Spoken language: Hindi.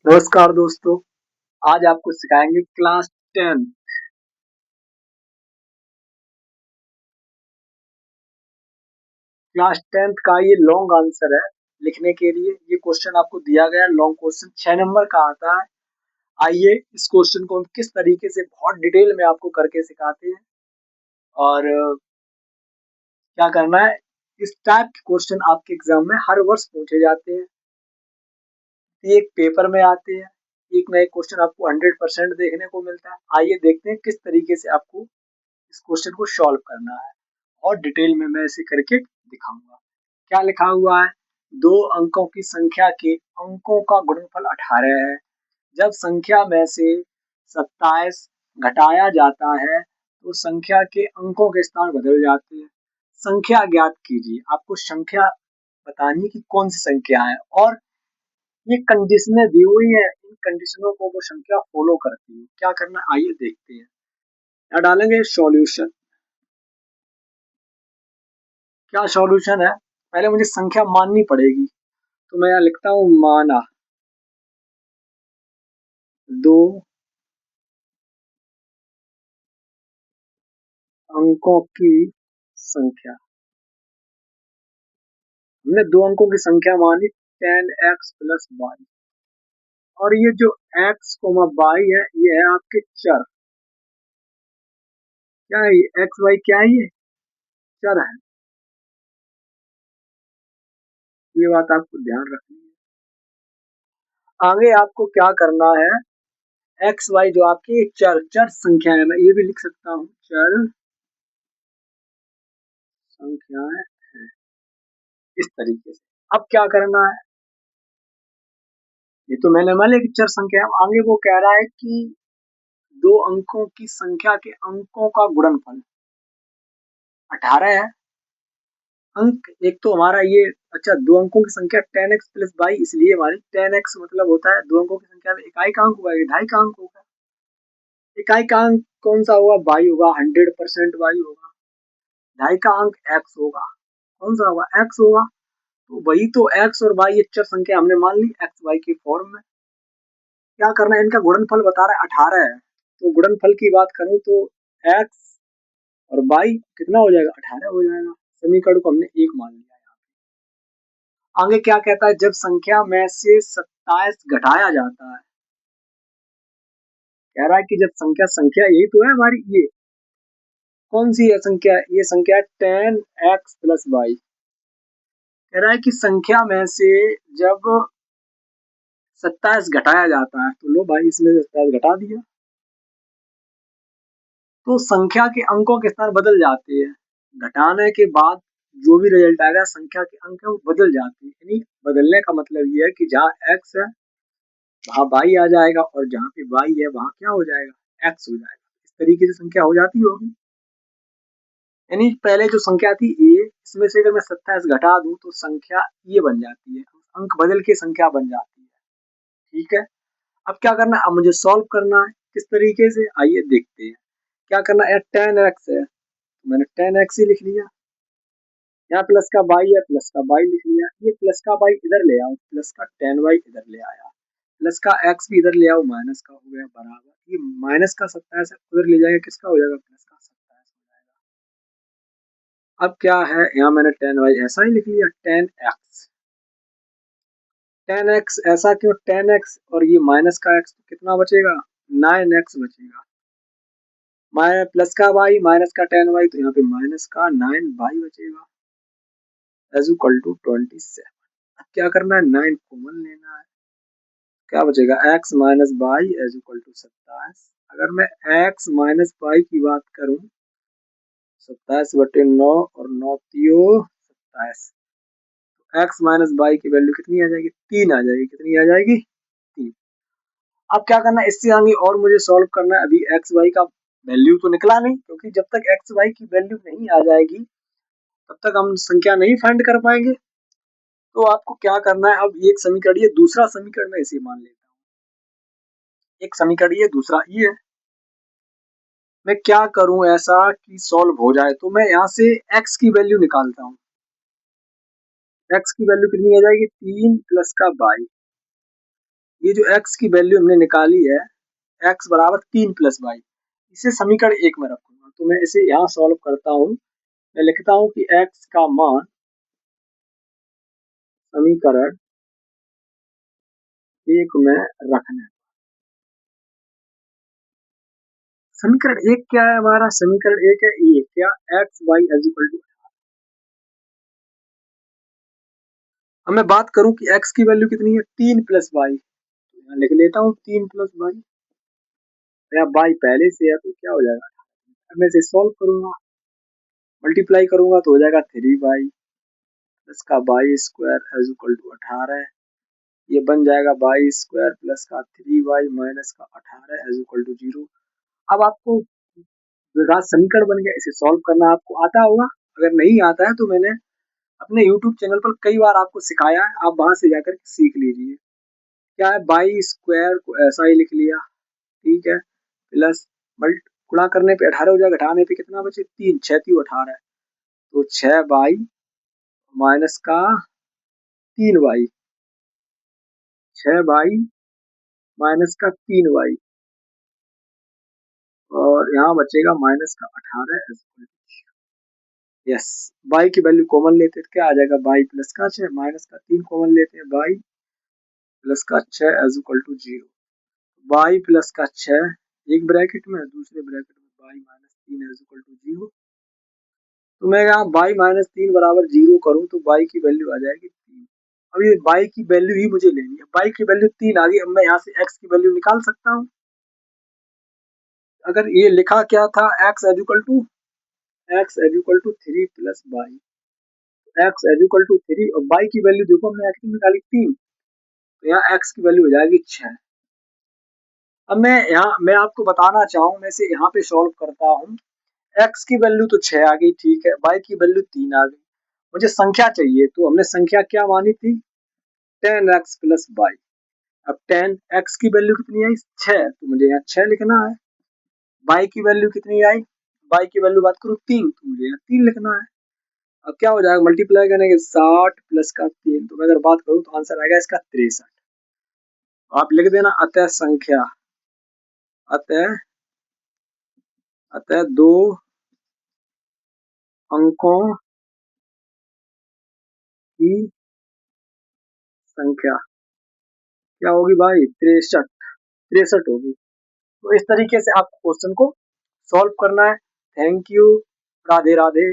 नमस्कार दोस्तों, आज आपको सिखाएंगे क्लास 10 क्लास 10th का ये लॉन्ग आंसर है। लिखने के लिए ये क्वेश्चन आपको दिया गया है। लॉन्ग क्वेश्चन 6 नंबर का आता है। आइए इस क्वेश्चन को हम किस तरीके से बहुत डिटेल में आपको करके सिखाते हैं और क्या करना है। इस टाइप के क्वेश्चन आपके एग्जाम में हर वर्ष पूछे जाते हैं। ये एक पेपर में आते हैं। एक ना एक क्वेश्चन आपको 100% देखने को मिलता है। आइए देखते हैं किस तरीके से आपको इस क्वेश्चन को सॉल्व करना है और डिटेल में मैं इसे करके दिखाऊंगा। क्या लिखा हुआ है? दो अंकों की संख्या के अंकों का गुणनफल 18 है। जब संख्या में से 27 घटाया जाता है तो संख्या के अंकों के स्थान बदल जाते हैं। संख्या ज्ञात कीजिए। आपको संख्या बतानी है कि कौन सी संख्या है और ये कंडीशनें दी हुई है। इन कंडीशनों को वो संख्या फॉलो करती है। क्या करना है आइए देखते हैं। क्या डालेंगे? सॉल्यूशन। क्या सॉल्यूशन है? पहले मुझे संख्या माननी पड़ेगी, तो मैं यहाँ लिखता हूँ माना। दो अंकों की संख्या। हमने दो अंकों की संख्या मानी 10x प्लस वाई। और ये जो x कोमा वाई है ये है आपके चर। क्या है ये? एक्स वाई क्या है? ये चर है। ये बात आपको ध्यान रखनी है। आगे आपको क्या करना है? एक्स वाई जो आपकी चर चर संख्या है, मैं ये भी लिख सकता हूँ चर संख्याएं हैं। इस तरीके से अब क्या करना है? ये तो मैंने मान लिया कि चर संख्या है। आगे वो कह रहा है कि दो अंकों की संख्या के अंकों का गुणनफल 18 है। अंक एक तो हमारा ये, अच्छा, दो अंकों की संख्या 10x प्लस वाई, इसलिए हमारी 10x मतलब होता है दो अंकों की संख्या में इकाई का अंक होगा, ढाई का अंक होगा। इकाई का अंक कौन सा होगा? वाई होगा। 100% वाई होगा। ढाई का अंक एक्स होगा। कौन सा होगा? एक्स होगा। तो वही तो एक्स और वाई एक चर संख्या हमने मान ली एक्स वाई की फॉर्म में। क्या करना है? इनका गुणनफल बता रहा है 18 है। तो गुणनफल की बात करूं तो एक्स और बाई कितना हो जाएगा? 18 हो जाएगा। समीकरण को हमने एक मान लिया। आगे क्या कहता है? जब संख्या में से 27 घटाया जाता है। कह रहा है कि जब संख्या संख्या यही तो है हमारी। ये कौन सी है संख्या? ये संख्या 10x प्लस वाई। कह रहा है कि संख्या में से जब 27 घटाया जाता है, तो लो भाई इसमें 27 घटा दिया, तो संख्या के अंकों के स्थान बदल जाते हैं। घटाने के बाद जो भी रिजल्ट आएगा संख्या के अंक है वो बदल जाते हैं। यानी बदलने का मतलब ये है कि जहाँ एक्स है वहां वाई आ जाएगा और जहाँ पे वाई है वहां क्या हो जाएगा? एक्स हो जाएगा। इस तरीके से संख्या हो जाती होगी। यानी पहले जो संख्या थी ए, इसमें से अगर मैं 27 घटा दूं तो संख्या ये बन जाती है। अंक बदल के संख्या बन जाती है। ठीक है। अब क्या करना है? अब मुझे सॉल्व करना है। किस तरीके से आइए देखते हैं। क्या करना है? 10x है तो मैंने 10x ही लिख लिया। यहाँ प्लस का बाई है, प्लस का बाई लिख लिया। ये प्लस का बाई इधर ले आओ, प्लस का 10y इधर ले आया। प्लस का x भी इधर ले आओ, माइनस का हो गया बराबर। ये माइनस का 27 उधर ले जाएगा, किसका हो जाएगा? प्लस का 27 हो जाएगा। अब क्या है? यहाँ मैंने 10y ऐसा ही लिख लिया। 10x 10x ऐसा क्यों? 10x और ये माइनस का x तो कितना बचेगा? 9x बचेगा। प्लस का y माइनस का 10y, तो यहाँ पे माइनस का 9y बचेगा एज इक्वल टू 27। अब क्या करना है? 9 कॉमन लेना है। क्या बचेगा? x minus y is equal to 27। अगर मैं x माइनस वाई की बात करूं, 27/9 और 9 तियो 27, x माइनस वाई की वैल्यू कितनी आ जाएगी? 3 आ जाएगी। कितनी आ जाएगी? 3। अब क्या करना है? इससे आगे और मुझे सॉल्व करना है। अभी एक्स वाई का वैल्यू तो निकला नहीं, क्योंकि जब तक एक्स वाई की वैल्यू नहीं आ जाएगी तब तक हम संख्या नहीं फाइंड कर पाएंगे। तो आपको क्या करना है? अब एक समीकरण, ये दूसरा समीकरण मैं इसे मान लेता हूँ। एक समीकरण ये, दूसरा ये है। मैं क्या करूं ऐसा कि सॉल्व हो जाए? तो मैं यहाँ से x की वैल्यू निकालता हूँ। x की वैल्यू कितनी आ जाएगी? 3 प्लस का बाई। ये जो x की वैल्यू हमने निकाली है, x बराबर 3 प्लस वाई, इसे समीकरण 1 में रखूंगा। तो मैं इसे यहाँ सॉल्व करता हूँ। मैं लिखता हूँ कि x का मान समीकरण 1 में रखना है। समीकरण 1 क्या है हमारा? समीकरण 1 है ये क्या, x y is equal to. अब मैं बात करूं कि x की वैल्यू कितनी है, 3 प्लस वाई, तो यहाँ लिख लेता हूँ 3 प्लस वाई। या वाई पहले से है तो क्या हो जाएगा, अब मैं इसे सॉल्व करूंगा, मल्टीप्लाई करूंगा तो हो जाएगा 3y प्लस का y square is equal to 18। ये बन जाएगा वाई स्क्वायर प्लस का 3y माइनस का 18 इज इक्वल टू 0। अब आपको विकास समीकरण बन गया, इसे सॉल्व करना आपको आता होगा। अगर नहीं आता है तो मैंने अपने YouTube चैनल पर कई बार आपको सिखाया है, आप वहां से जाकर सीख लीजिए। क्या है, वाई स्क्वायर को ऐसा ही लिख लिया, ठीक है, प्लस मल्ट गुणा करने पे 18 हो जाएगा, घटाने पे कितना बचे 3, 6 3 18, तो 6y माइनस का 3y, 6y माइनस का 3y, और यहाँ बचेगा माइनस का 18। यस, y की वैल्यू कॉमन लेते हैं तो क्या आ जाएगा, y प्लस का 6 माइनस का 3 कॉमन लेते हैं, y प्लस का 6 is equal to 0। y plus का 6 एक ब्रैकेट में, दूसरे ब्रैकेट में y minus 3 is equal to 0। तो मैं यहाँ y माइनस 3 बराबर 0 करूँ तो y की वैल्यू आ जाएगी 3। अब ये y की वैल्यू ही मुझे लेनी है, y की वैल्यू 3 आ गई। अब मैं यहाँ से x की वैल्यू निकाल सकता हूँ। अगर ये लिखा क्या था, x is equal to 3 plus y, x is equal to 3 और y की वैल्यू देखो हमने x की निकाली 3, तो यहाँ x की वैल्यू हो जाएगी 6। अब मैं आपको बताना चाहूँ, मैं इसे यहाँ पे सॉल्व करता हूँ। x की वैल्यू तो 6 आ गई, ठीक है, y की वैल्यू 3 आ गई, मुझे संख्या चाहिए, तो हमने संख्या क्या मानी थी, 10x प्लस वाई। अब 10x की वैल्यू कितनी आई, 6, तो मुझे यहाँ 6 लिखना है। y की वैल्यू कितनी आई, y की वैल्यू बात करूँ 3, तो मुझे यहाँ 3 लिखना है। अब क्या हो जाएगा, मल्टीप्लाई करने के 60 प्लस का 3, तो मैं अगर बात करूँ तो आंसर आएगा इसका 63। आप लिख देना, अतः संख्या, अतः अतः दो अंकों की संख्या क्या होगी भाई, 63, 63 होगी। तो इस तरीके से आपको क्वेश्चन को सॉल्व करना है। Thank you, Radhe Radhe.